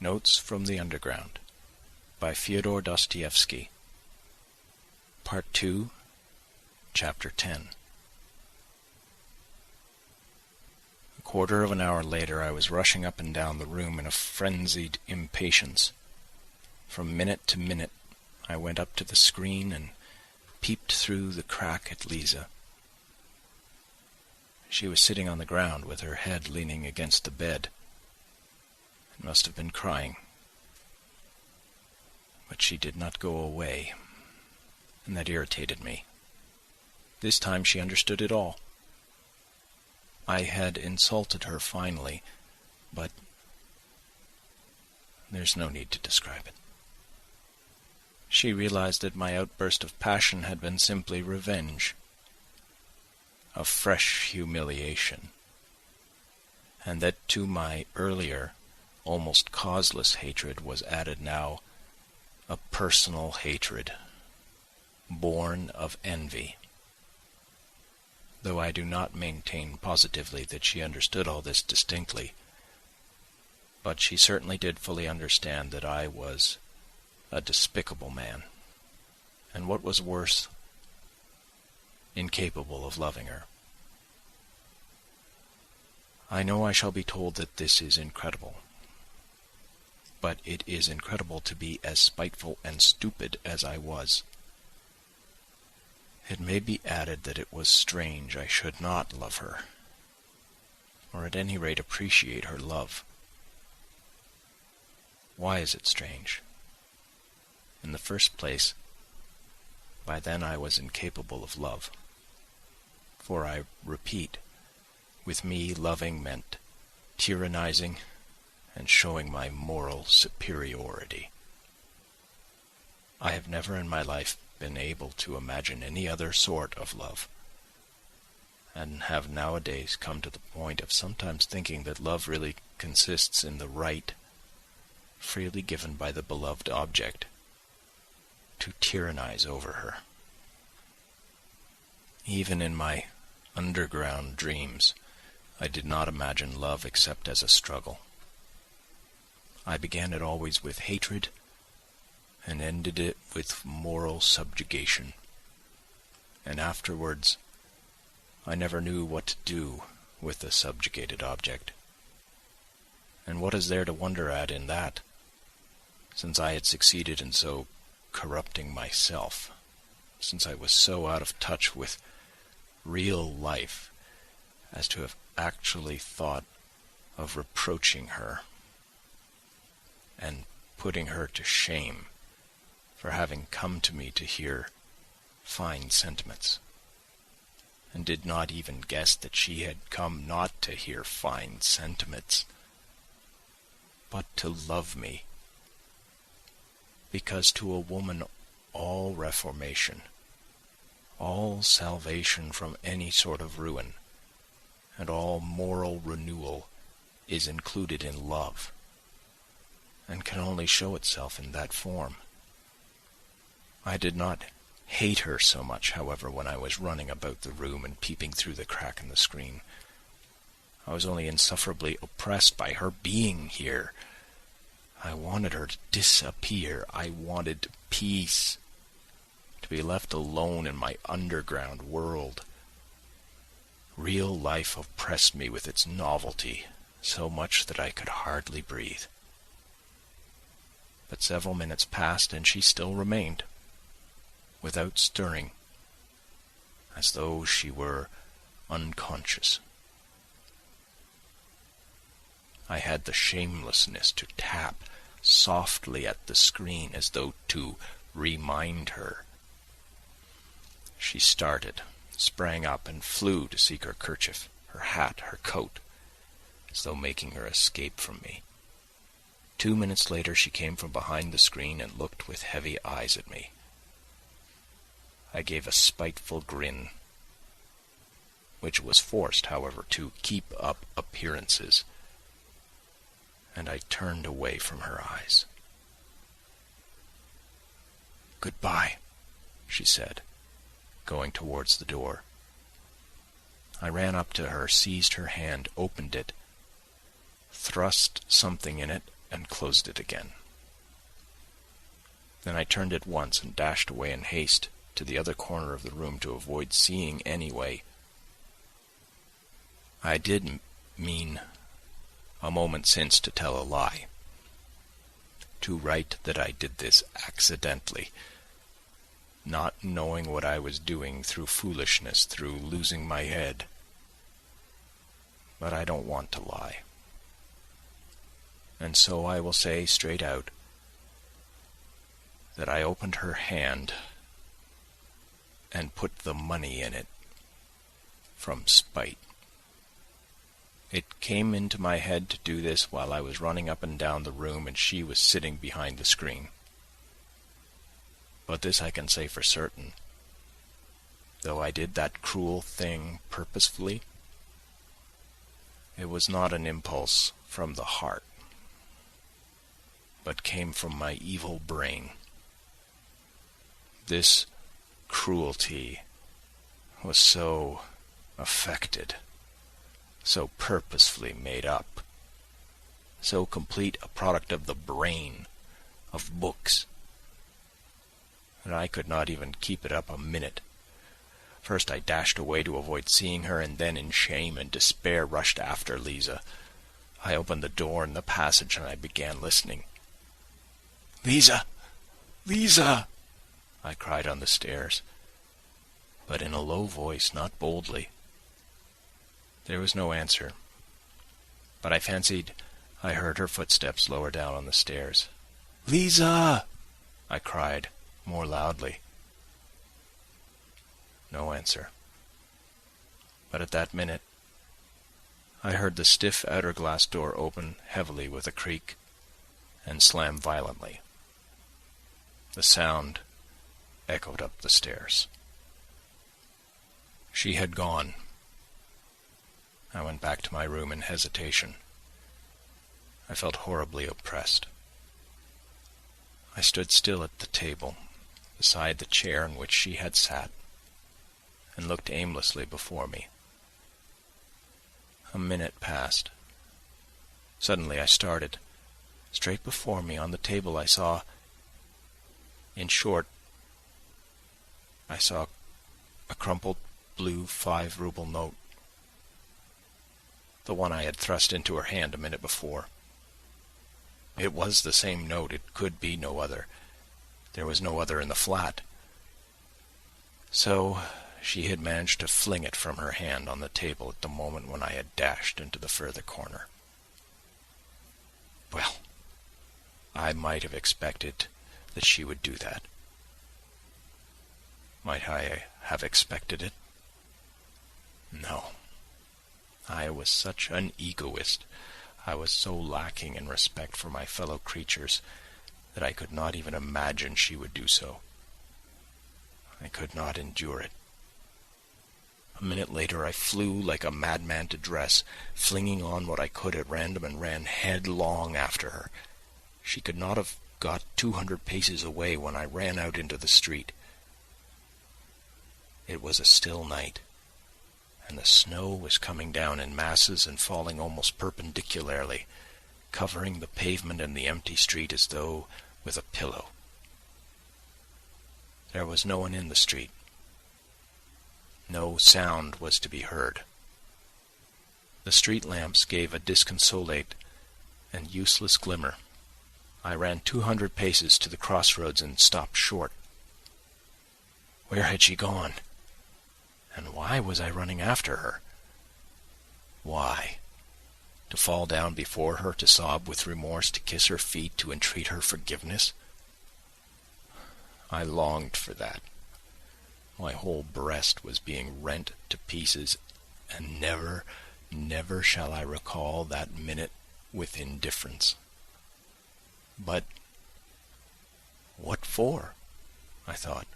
Notes from the Underground by Fyodor Dostoyevsky. Part 2, Chapter 10. A quarter of an hour later I was rushing up and down the room in a frenzied impatience. From minute to minute I went up to the screen and peeped through the crack at Lisa. She was sitting on the ground with her head leaning against the bed. It must have been crying. But she did not go away, and that irritated me. This time she understood it all. I had insulted her finally, but there's no need to describe it. She realized that my outburst of passion had been simply revenge, a fresh humiliation, and that to my earlier, almost causeless hatred was added now a personal hatred, born of envy. Though I do not maintain positively that she understood all this distinctly, but she certainly did fully understand that I was a despicable man, and what was worse, incapable of loving her. I know I shall be told that this is incredible, but it is incredible to be as spiteful and stupid as I was. It may be added that it was strange I should not love her, or at any rate appreciate her love. Why is it strange? In the first place, by then I was incapable of love. For I repeat, with me loving meant tyrannizing and showing my moral superiority. I have never in my life been able to imagine any other sort of love, and have nowadays come to the point of sometimes thinking that love really consists in the right, freely given by the beloved object, to tyrannize over her. Even in my underground dreams, I did not imagine love except as a struggle. I began it always with hatred and ended it with moral subjugation. And afterwards, I never knew what to do with the subjugated object. And what is there to wonder at in that, since I had succeeded in so corrupting myself, since I was so out of touch with real life as to have actually thought of reproaching her and putting her to shame for having come to me to hear fine sentiments, and did not even guess that she had come not to hear fine sentiments, but to love me, because to a woman all reformation, all salvation from any sort of ruin, and all moral renewal is included in love, and can only show itself in that form. I did not hate her so much, however, when I was running about the room and peeping through the crack in the screen. I was only insufferably oppressed by her being here. I wanted her to disappear. I wanted peace, to be left alone in my underground world. Real life oppressed me with its novelty so much that I could hardly breathe. But several minutes passed and she still remained, without stirring, as though she were unconscious. I had the shamelessness to tap softly at the screen as though to remind her. She started, sprang up, and flew to seek her kerchief, her hat, her coat, as though making her escape from me. 2 minutes later she came from behind the screen and looked with heavy eyes at me. I gave a spiteful grin, which was forced, however, to keep up appearances, and I turned away from her eyes. "Goodbye," she said, going towards the door. I ran up to her, seized her hand, opened it, thrust something in it, and closed it again. Then I turned at once and dashed away in haste to the other corner of the room to avoid seeing anyway. I did mean a moment since to tell a lie, to write that I did this accidentally, not knowing what I was doing, through foolishness, through losing my head. But I don't want to lie. And so I will say straight out that I opened her hand and put the money in it from spite. It came into my head to do this while I was running up and down the room and she was sitting behind the screen. But this I can say for certain, though I did that cruel thing purposefully, it was not an impulse from the heart, but came from my evil brain. This cruelty was so affected, so purposefully made up, so complete a product of the brain, of books, that I could not even keep it up a minute. First I dashed away to avoid seeing her, and then in shame and despair rushed after Lisa. I opened the door in the passage and I began listening. "Lisa! Lisa!" I cried on the stairs, but in a low voice, not boldly. There was no answer, but I fancied I heard her footsteps lower down on the stairs. "Lisa!" I cried more loudly. No answer. But at that minute I heard the stiff outer glass door open heavily with a creak and slam violently. The sound echoed up the stairs. She had gone. I went back to my room in hesitation. I felt horribly oppressed. I stood still at the table, beside the chair in which she had sat, and looked aimlessly before me. A minute passed. Suddenly I started. Straight before me on the table I saw a crumpled blue 5-ruble note, the one I had thrust into her hand a minute before. It was the same note, it could be no other. There was no other in the flat. So she had managed to fling it from her hand on the table at the moment when I had dashed into the further corner. Well, I might have expected that she would do that. Might I have expected it? No. I was such an egoist, I was so lacking in respect for my fellow creatures, that I could not even imagine she would do so. I could not endure it. A minute later I flew like a madman to dress, flinging on what I could at random, and ran headlong after her. She could not have got 200 paces away when I ran out into the street. It was a still night, and the snow was coming down in masses and falling almost perpendicularly, covering the pavement and the empty street as though with a pillow. There was no one in the street. No sound was to be heard. The street lamps gave a disconsolate and useless glimmer. I ran 200 paces to the crossroads and stopped short. Where had she gone? And why was I running after her? Why? To fall down before her, to sob with remorse, to kiss her feet, to entreat her forgiveness? I longed for that. My whole breast was being rent to pieces, and never, never shall I recall that minute with indifference. But what for? I thought.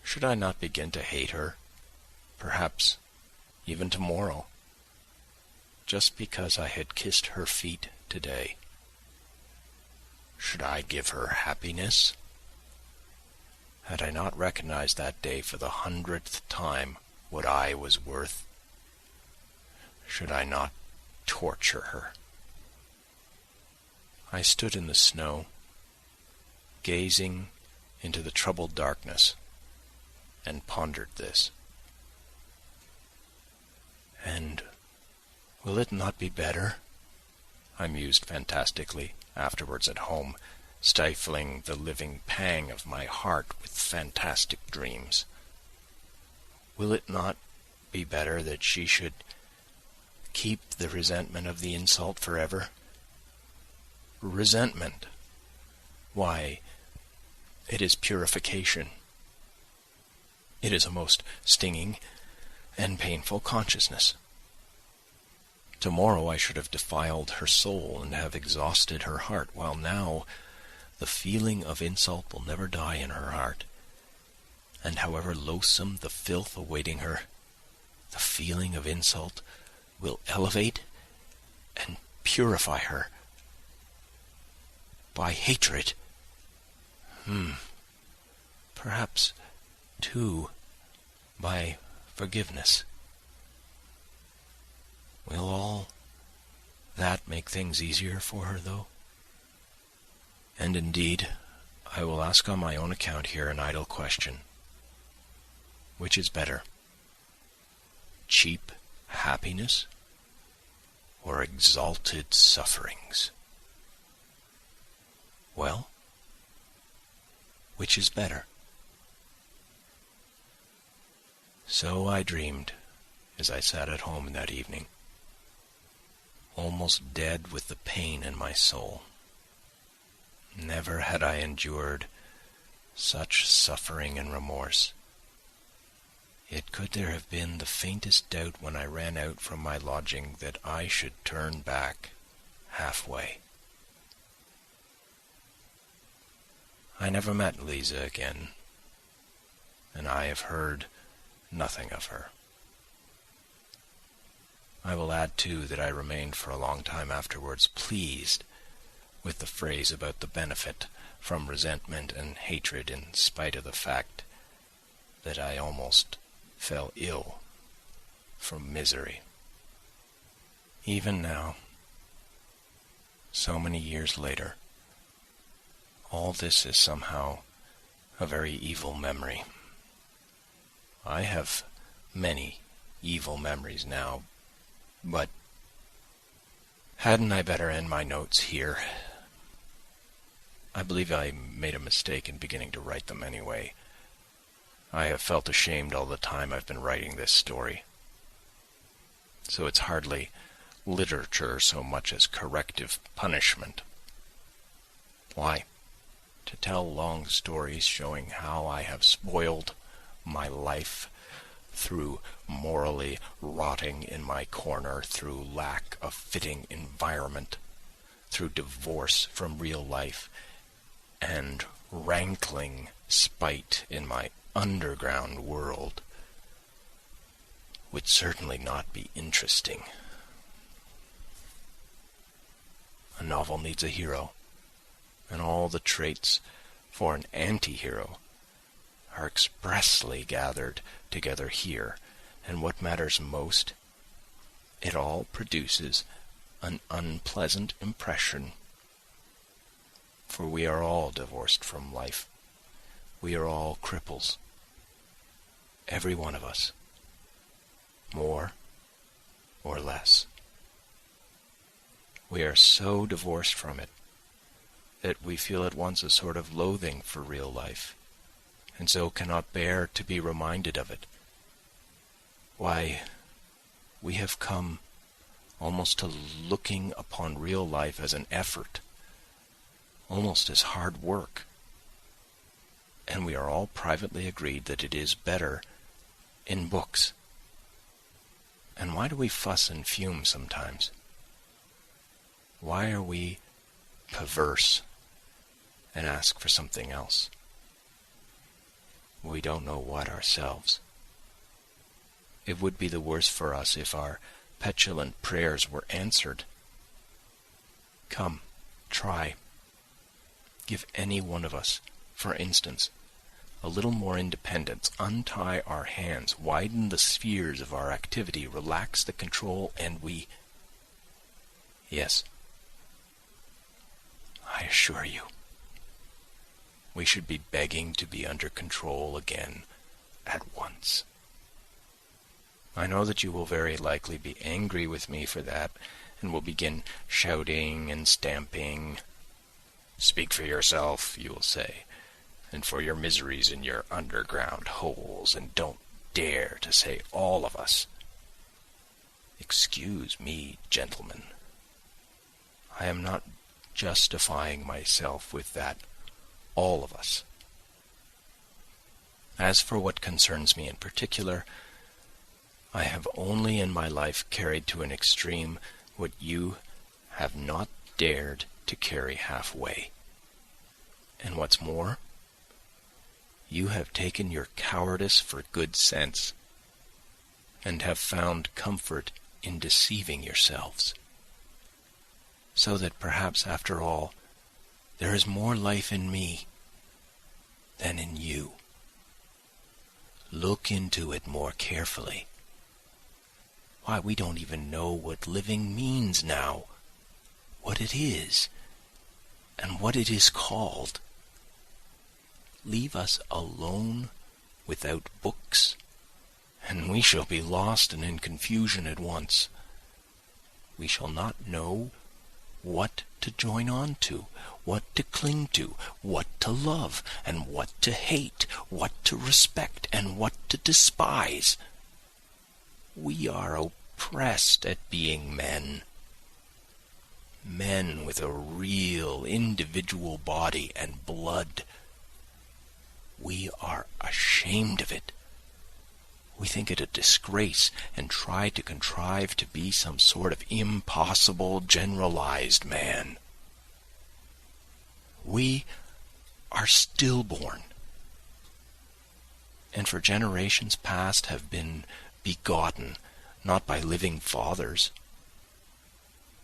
Should I not begin to hate her, perhaps even tomorrow, just because I had kissed her feet today? Should I give her happiness? Had I not recognized that day for the 100th time what I was worth? Should I not torture her? I stood in the snow, gazing into the troubled darkness, and pondered this. "And will it not be better?" I mused fantastically, afterwards at home, stifling the living pang of my heart with fantastic dreams. Will it not be better that she should keep the resentment of the insult forever? Resentment! Why, it is purification. It is a most stinging and painful consciousness. Tomorrow I should have defiled her soul and have exhausted her heart, while now the feeling of insult will never die in her heart. And however loathsome the filth awaiting her, the feeling of insult will elevate and purify her. By hatred, perhaps, too, by forgiveness. Will all that make things easier for her, though? And indeed, I will ask on my own account here an idle question. Which is better, cheap happiness or exalted sufferings? Well, which is better? So I dreamed as I sat at home that evening, almost dead with the pain in my soul. Never had I endured such suffering and remorse. Yet could there have been the faintest doubt when I ran out from my lodging that I should turn back halfway? I never met Lisa again, and I have heard nothing of her. I will add, too, that I remained for a long time afterwards pleased with the phrase about the benefit from resentment and hatred, in spite of the fact that I almost fell ill from misery. Even now, so many years later, all this is somehow a very evil memory. I have many evil memories now, but hadn't I better end my notes here? I believe I made a mistake in beginning to write them anyway. I have felt ashamed all the time I've been writing this story. So it's hardly literature so much as corrective punishment. Why? To tell long stories showing how I have spoiled my life through morally rotting in my corner, through lack of fitting environment, through divorce from real life, and rankling spite in my underground world, would certainly not be interesting. A novel needs a hero, and all the traits for an anti-hero are expressly gathered together here, and what matters most, it all produces an unpleasant impression. For we are all divorced from life. We are all cripples. Every one of us. More or less. We are so divorced from it that we feel at once a sort of loathing for real life, and so cannot bear to be reminded of it. Why, we have come almost to looking upon real life as an effort, almost as hard work, and we are all privately agreed that it is better in books. And why do we fuss and fume sometimes? Why are we perverse and ask for something else? We don't know what ourselves. It would be the worse for us if our petulant prayers were answered. Come, try. Give any one of us, for instance, a little more independence, untie our hands, widen the spheres of our activity, relax the control, and we... Yes, assure you. We should be begging to be under control again at once. I know that you will very likely be angry with me for that, and will begin shouting and stamping. Speak for yourself, you will say, and for your miseries in your underground holes, and don't dare to say all of us. Excuse me, gentlemen. I am not justifying myself with that all of us. As for what concerns me in particular, I have only in my life carried to an extreme what you have not dared to carry halfway. And what's more, you have taken your cowardice for good sense, and have found comfort in deceiving yourselves. So that perhaps after all, there is more life in me than in you. Look into it more carefully. Why, we don't even know what living means now, what it is, and what it is called. Leave us alone without books, and we shall be lost and in confusion at once. We shall not know what to join on to, what to cling to, what to love, and what to hate, what to respect, and what to despise. We are oppressed at being men. Men with a real individual body and blood. We are ashamed of it. We think it a disgrace and try to contrive to be some sort of impossible generalized man. We are stillborn, and for generations past have been begotten not by living fathers,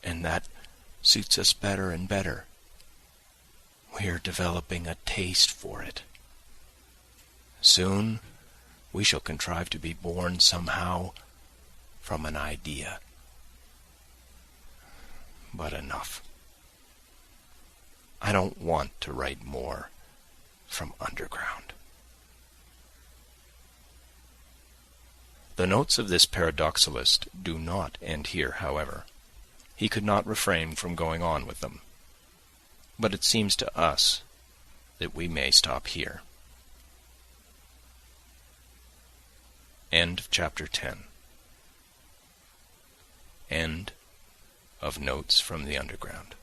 and that suits us better and better. We are developing a taste for it. Soon we shall contrive to be born somehow from an idea. But enough. I don't want to write more from underground. The notes of this paradoxalist do not end here, however. He could not refrain from going on with them. But it seems to us that we may stop here. End of chapter 10. End of Notes from the Underground.